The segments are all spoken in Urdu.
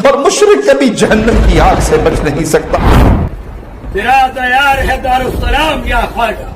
اور مشرک کبھی جہنم کی آگ سے بچ نہیں سکتا۔ تیرا تیار ہے دارالسلام یا خواجہ،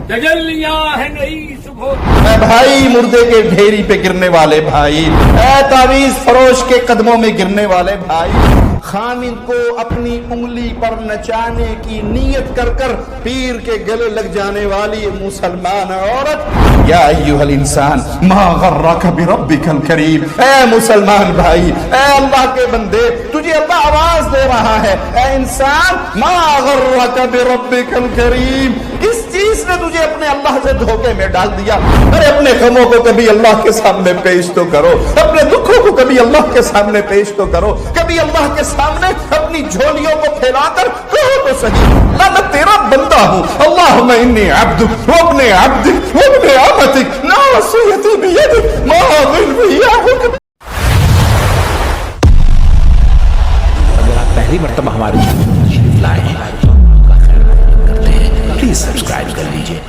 تجلیاں ہے نئی صبح۔ اے بھائی مردے کے ڈھیری پہ گرنے والے بھائی، اے تعویذ فروش کے قدموں میں گرنے والے بھائی، خامد کو اپنی انگلی پر نچانے کی نیت کر کر پیر کے گلے لگ جانے والی مسلمان عورت، یا ایھا الانسان ما غرک بربک الکریم، اے مسلمان بھائی، اے اللہ کے بندے، تجھے اللہ آواز دے رہا ہے، اے انسان ما غرک بربک الکریم، کس چیز نے تجھے اپنے اللہ سے دھوکے میں ڈال دیا؟ ارے اپنے غموں کو کبھی اللہ کے سامنے پیش تو کرو، اپنے دکھوں کو کبھی اللہ کے سامنے پیش تو کرو، کبھی اللہ کے سامنے اپنی جھولیوں کو پھیلا کر کہو تو صحیح، اللہ میں تیرا بندہ ہوں، اللہم انی عبدک وابن عبدک وابن امتک ناصیتی بیدک ماض فی حکمک۔ اگر آپ پہلی مرتبہ ہمارے چینل پر تشریف لائے ہیں تو آپ کا خیر مقدم کرتے ہیں، پلیز سبسکرائب کر لیجئے۔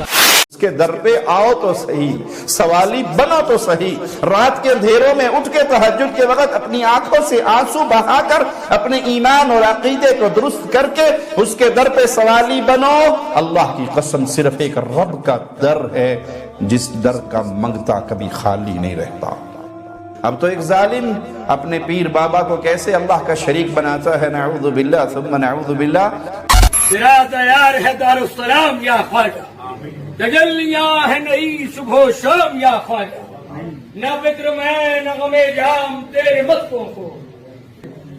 اس کے در پہ آؤ تو صحیح، سوالی بنا تو صحیح، رات کے اندھیروں میں اٹھ کے تہجد کے وقت اپنی آنکھوں سے آنسو بہا کر اپنے ایمان اور عقیدے کو درست کر کے اس کے در پہ سوالی بنو۔ اللہ کی قسم صرف ایک رب کا در ہے جس در کا منگتا کبھی خالی نہیں رہتا۔ اب تو ایک ظالم اپنے پیر بابا کو کیسے اللہ کا شریک بناتا ہے، نعوذ باللہ ثم نعوذ باللہ۔ تیرا تیار ہے دارالسلام یا خواجہ، تجلیاں ہے نئی صبح و شام یا خواجہ، نہ فکر میں نہ غم جام تیرے مدحوں کو،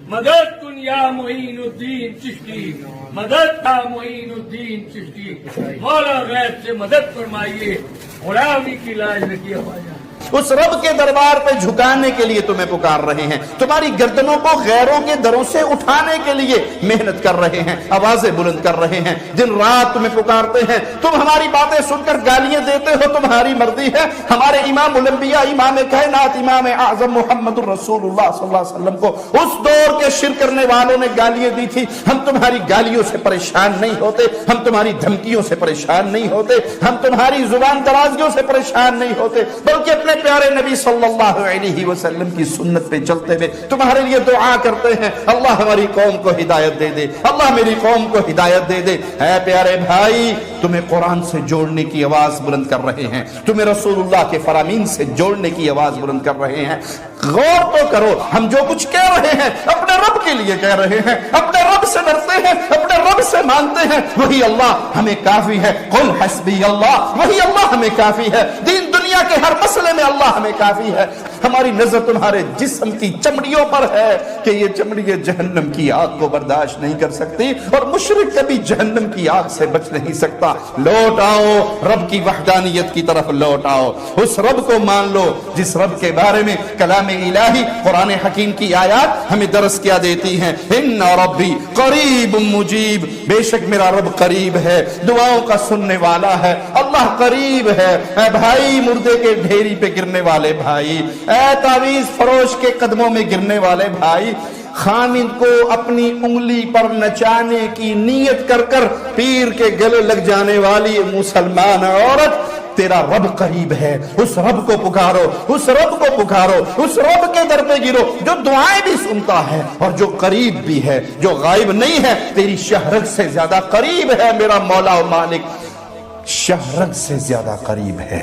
مدد کن یا معین الدین چشتی، مدد کا معین الدین چشتی، مولا غیب سے مدد فرمائیے، غلامی کی لاج لگی خواجہ۔ اس رب کے دربار پہ جھکانے کے لیے تمہیں پکار رہے ہیں، تمہاری گردنوں کو غیروں کے دروں سے اٹھانے کے لیے محنت کر رہے ہیں، آوازیں بلند کر رہے ہیں، دن رات تمہیں پکارتے ہیں، تم ہماری باتیں سن کر گالیاں دیتے ہو، تمہاری مرضی ہے۔ ہمارے امام الانبیاء، امام کائنات، امام اعظم محمد الرسول اللہ صلی اللہ علیہ وسلم کو اس دور کے شرک کرنے والوں نے گالیاں دی تھی، ہم تمہاری گالیوں سے پریشان نہیں ہوتے، ہم تمہاری دھمکیوں سے پریشان نہیں ہوتے، ہم تمہاری زبان درازیوں سے پریشان نہیں ہوتے، بلکہ اپنے پیارے نبی صلی اللہ علیہ وسلم کی سنت پہ چلتے ہوئے تمہارے لیے دعا کرتے ہیں، اللہ ہماری قوم کو ہدایت دے دے، اللہ میری قوم کو ہدایت دے دے۔ اے پیارے بھائی، تمہیں قرآن سے جوڑنے کی آواز بلند کر رہے ہیں، تمہیں رسول اللہ کے فرامین سے جوڑنے کی آواز بلند کر رہے ہیں۔ غور تو کرو، ہم جو کچھ کہہ رہے ہیں اپنے رب کے لیے کہہ رہے ہیں، اپنے رب سے ڈرتے ہیں، اپنے رب سے مانتے ہیں، وہی اللہ ہمیں کافی ہے، قل حسبی اللہ، وہی اللہ ہمیں کافی ہے، دین دنیا کے ہر مسئلے میں اللہ ہمیں کافی ہے۔ ہماری نظر تمہارے جسم کی چمڑیوں پر ہے کہ یہ چمڑیاں جہنم کی آگ کو برداشت نہیں کر سکتی، اور مشرک کبھی جہنم کی آگ سے بچ نہیں سکتا۔ لوٹ آؤ، رب کی وحدانیت کی طرف لوٹ آؤ، اس رب کو مان لو جس رب کے بارے میں کلام الہی قرآن حکیم کی آیات ہمیں درس کیا دیتی ہیں۔ ان ربی قریب مجیب، بے شک میرا رب قریب ہے، دعاؤں کا سننے والا ہے، اللہ قریب ہے۔ اے بھائی مردے کے ڈھیری پہ گرنے والے بھائی، اے تعویذ فروش کے قدموں میں گرنے والے بھائی، خامد کو اپنی انگلی پر نچانے کی نیت کر کر پیر کے گلے لگ جانے والی مسلمان عورت، تیرا رب قریب ہے، اس رب کو پکارو، اس رب کو پکارو، اس رب کے در پہ گرو جو دعائیں بھی سنتا ہے اور جو قریب بھی ہے، جو غائب نہیں ہے، تیری شہرت سے زیادہ قریب ہے میرا مولا و مالک، شہرت سے زیادہ قریب ہے۔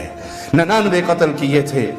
99 قتل کیے تھے،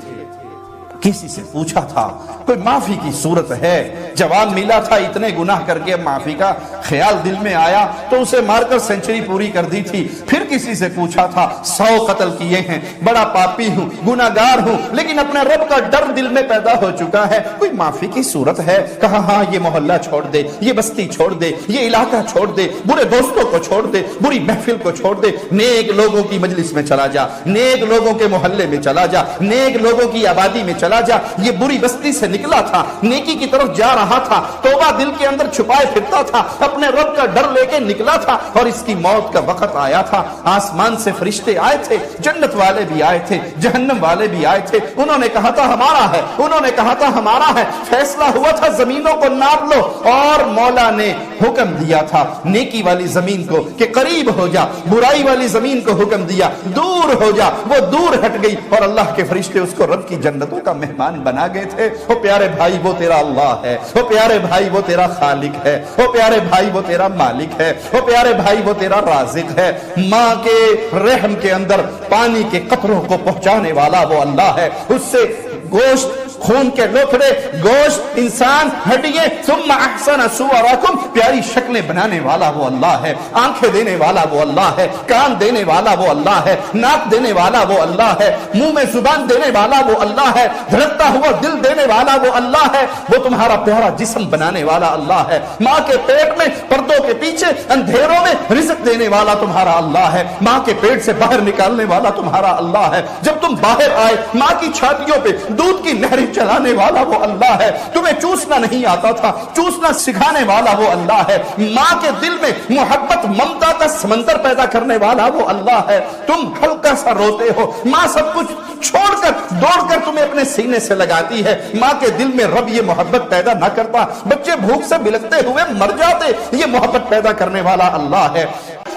کسی سے پوچھا تھا کوئی معافی کی صورت ہے، جواب ملا تھا اتنے گناہ کر کے معافی کا خیال دل میں آیا تو اسے مار کر سینچری پوری کر دی تھی۔ پھر کسی سے پوچھا تھا 100 قتل کیے ہیں، بڑا پاپی ہوں، گناہگار ہوں، لیکن اپنے رب کا ڈر دل میں پیدا ہو چکا ہے، کوئی معافی کی صورت ہے؟ کہا ہاں، یہ محلہ چھوڑ دے، یہ بستی چھوڑ دے، یہ علاقہ چھوڑ دے، برے دوستوں کو چھوڑ دے، بری محفل کو چھوڑ دے، نیک لوگوں کی مجلس میں چلا جا، نیک لوگوں کے محلے میں چلا جا، نیک لوگوں کی آبادی میں چلا جا۔ یہ بری بستی سے نکلا تھا، نیکی کی طرف جا رہا تھا، توبہ دل کے اندر چھپائے پھرتا تھا، اپنے رب کا ڈر لے کے نکلا تھا، اور اس کی موت کا وقت آیا تھا۔ آسمان سے فرشتے آئے تھے، جنت والے بھی آئے تھے، جہنم والے بھی آئے تھے، انہوں نے نے کہا تھا ہمارا ہے، انہوں نے کہا تھا ہمارا ہے، فیصلہ ہوا تھا زمینوں کو ناپ لو، اور مولا نے حکم دیا تھا نیکی والی زمین کو کہ قریب ہو جا، برائی والی زمین کو حکم دیا دور ہو جا، وہ دور ہٹ گئی، اور اللہ کے فرشتے اس کو رب کی جنتوں کا مہمان بنا گئے تھے۔ او پیارے بھائی وہ تیرا اللہ ہے، او پیارے بھائی وہ تیرا خالق ہے، او پیارے بھائی وہ تیرا مالک ہے، او پیارے بھائی وہ تیرا رازق ہے۔ ماں کے رحم کے اندر پانی کے قطروں کو پہنچانے والا وہ اللہ ہے، اس سے گوشت، خون کے لوتھڑے، گوشت، انسان، ہڈیاں، ثم احسن صورکم، پیاری شکلیں بنانے والا وہ اللہ ہے، آنکھیں دینے والا وہ اللہ ہے، کان دینے والا وہ اللہ ہے، ناک دینے والا وہ اللہ ہے، منہ میں زبان دینے والا وہ اللہ ہے، دھڑکتا ہوا دل دینے والا وہ اللہ ہے، وہ تمہارا پیارا جسم بنانے والا اللہ ہے، ماں کے پیٹ میں پردوں کے پیچھے اندھیروں میں رزق دینے والا تمہارا اللہ ہے، ماں کے پیٹ سے باہر نکالنے والا تمہارا اللہ ہے، جب تم باہر آئے ماں کی چھاتیوں پہ دودھ کی نہریں چلانے والا وہ اللہ ہے، تمہیں چوسنا نہیں آتا تھا، چوسنا سکھانے والا وہ اللہ ہے، ماں کے دل میں محبت ممتا کا سمندر پیدا کرنے والا وہ اللہ ہے، تم ہلکا سا روتے ہو، ماں سب کچھ چھوڑ کر دوڑ کر تمہیں اپنے سینے سے لگاتی ہے، ماں کے دل میں رب یہ محبت پیدا نہ کرتا بچے بھوک سے بلکتے ہوئے مر جاتے، یہ محبت پیدا کرنے والا اللہ ہے،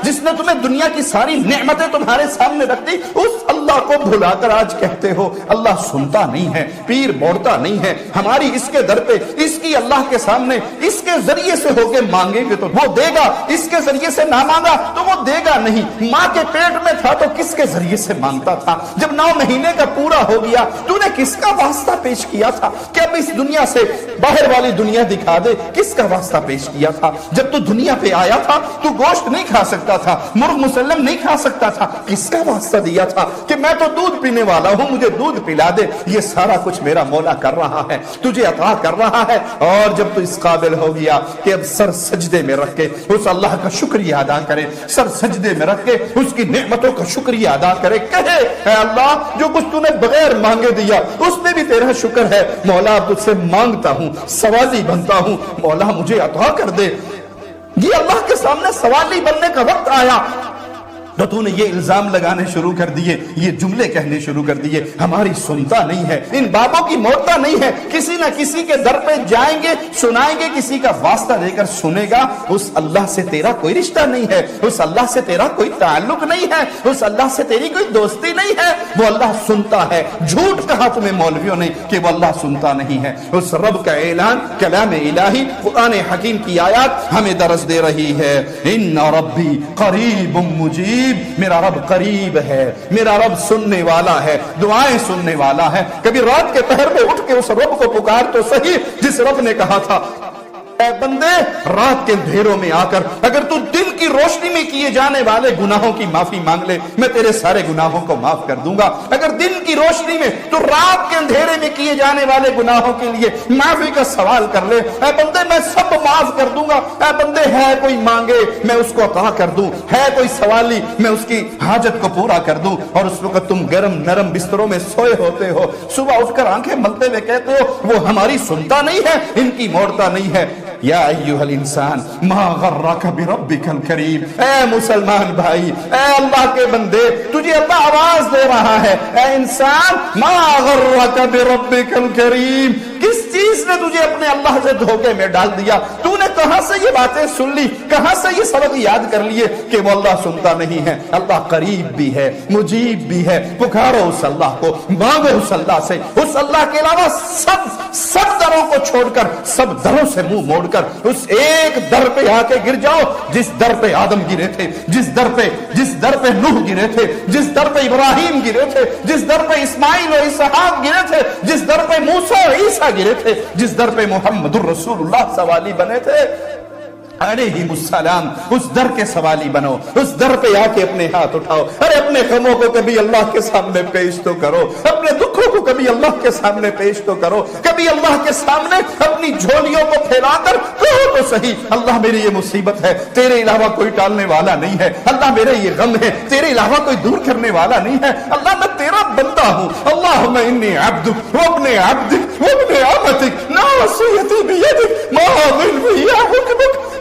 جس نے تمہیں دنیا کی ساری نعمتیں تمہارے سامنے رکھ دی، اس اللہ کو بھلا کر آج کہتے ہو اللہ سنتا نہیں ہے، پیر موڑتا نہیں ہے، ہماری اس کے در پہ، اس کی اللہ کے سامنے اس کے ذریعے سے ہو کے مانگیں گے تو وہ دے گا، اس کے ذریعے سے نہ مانگا تو وہ دے گا نہیں۔ ماں کے پیٹ میں تھا تو کس کے ذریعے سے مانگتا تھا؟ جب 9 مہینے کا پورا ہو گیا تو نے کس کا واسطہ پیش کیا تھا کہ اب اس دنیا سے باہر والی دنیا دکھا دے؟ کس کا واسطہ پیش کیا تھا؟ جب تو دنیا پہ آیا تھا تو گوشت نہیں کھا سکتا تھا، مرغ مسلم نہیں کھا سکتا تھا، کس کا واسطہ دیا تھا کہ میں تو دودھ پینے والا ہوں، مجھے دودھ پلا دے؟ یہ سارا کچھ میرا مولا کر رہا ہے، تجھے عطا کر رہا ہے، اور جب تو اس قابل ہو گیا کہ اب سر سجدے میں رکھ کے اس اللہ کا شکریہ ادا کرے، سر سجدے میں رکھ کے اس کی نعمتوں کا شکریہ ادا کرے، کہے اے اللہ جو کچھ تو نے بغیر مانگے دیا اس میں بھی تیرا شکر ہے، مولا اب تجھ سے مانگتا ہوں، سوالی بنتا ہوں، مولا مجھے عطا کر دے۔ یہ اللہ کے سامنے سوالی بننے کا وقت آیا تو تو نے یہ الزام لگانے شروع کر دیے، یہ جملے کہنے شروع کر دیے، ہماری سنتا نہیں ہے، ان بابوں کی موڑتا نہیں ہے، کسی نہ کسی کے در پہ جائیں گے، سنائیں گے، کسی کا واسطہ دے کر سنے گا، اس اللہ سے تیرا کوئی رشتہ نہیں ہے، اس اللہ سے تیرا کوئی تعلق نہیں ہے، اس اللہ سے تیری کوئی دوستی نہیں ہے، وہ اللہ سنتا ہے۔ جھوٹ کہا تمہیں مولویوں نے کہ وہ اللہ سنتا نہیں ہے، اس رب کا اعلان کلام الہی قرآن حکیم کی آیات ہمیں درس دے رہی ہے۔ ان ربی قریب مجیب، میرا رب قریب ہے، میرا رب سننے والا ہے، دعائیں سننے والا ہے۔ کبھی رات کے پہر میں اٹھ کے اس رب کو پکار تو صحیح جس رب نے کہا تھا اے بندے رات کے اندھیروں میں آ کر اگر تو دن کی روشنی میں کیے جانے والے گناہوں کی معافی مانگ لے میں تیرے سارے گناہوں کو معاف کر دوں گا۔ اگر دن کی روشنی میں تو رات کے اندھیرے میں کیے جانے والے گناہوں کے لیے معافی کا سوال کر لے، اے بندے میں سب معاف کر دوں گا۔ اے بندے ہے کوئی مانگے میں اس کو عطا کر دوں، ہے کوئی سوالی میں اس کی حاجت کو پورا کر دوں۔ اور اس وقت تم گرم نرم بستروں میں سوئے ہوتے ہو، صبح اٹھ کر آنکھیں ملتے ہوئے کہتے ہو وہ ہماری سنتا نہیں ہے، ان کی موڑتا نہیں ہے۔ یا ایھا الانسان ما غرک بربک الکریم، اے مسلمان بھائی، اے اللہ کے بندے، تجھے اللہ آواز دے رہا ہے، اے انسان ما غرک بربک الکریم، کس چیز نے تجھے اپنے اللہ سے دھوکے میں ڈال دیا؟ تو نے کہاں سے یہ باتیں سن لی، کہاں سے یہ سبق یاد کر لیے کہ وہ اللہ سنتا نہیں ہے؟ اللہ قریب بھی ہے، مجیب بھی ہے، پکارو اس اللہ کو، مانگو اس اللہ سے، اس اللہ کے علاوہ سب دروں کو چھوڑ کر، سب دروں سے منہ موڑ کر اس ایک در پہ آ کے گر جاؤ جس در پہ آدم گرے تھے، جس در پہ نوح گرے تھے، جس در پہ ابراہیم گرے تھے، جس در پہ اسماعیل اور اسحاق گرے تھے، جس در پہ موسیٰ اور عیسیٰ گرے تھے، جس در پہ محمد الرسول اللہ سوالی بنے تھے علیہم السلام، اس در کے سوالی بنو، اس در پہ آ کے اپنے ہاتھ اٹھاؤ، ارے اپنے غموں کو کبھی اللہ کے سامنے پیش تو کرو، اپنے دکھوں کو کبھی اللہ کے سامنے پیش تو کرو، کبھی اللہ کے سامنے اپنی جھولیوں کو پھیلا کر کہو تو صحیح اللہ میری یہ مصیبت ہے، تیرے علاوہ کوئی ٹالنے والا نہیں ہے، اللہ میرے یہ غم ہے، تیرے علاوہ کوئی دور کرنے والا نہیں ہے، اللہ میں تیرا بندہ ہوں، اللہم انی عبدک وابن عبدک وابن امتک ناصیتی بیدک ماض فی حکمک۔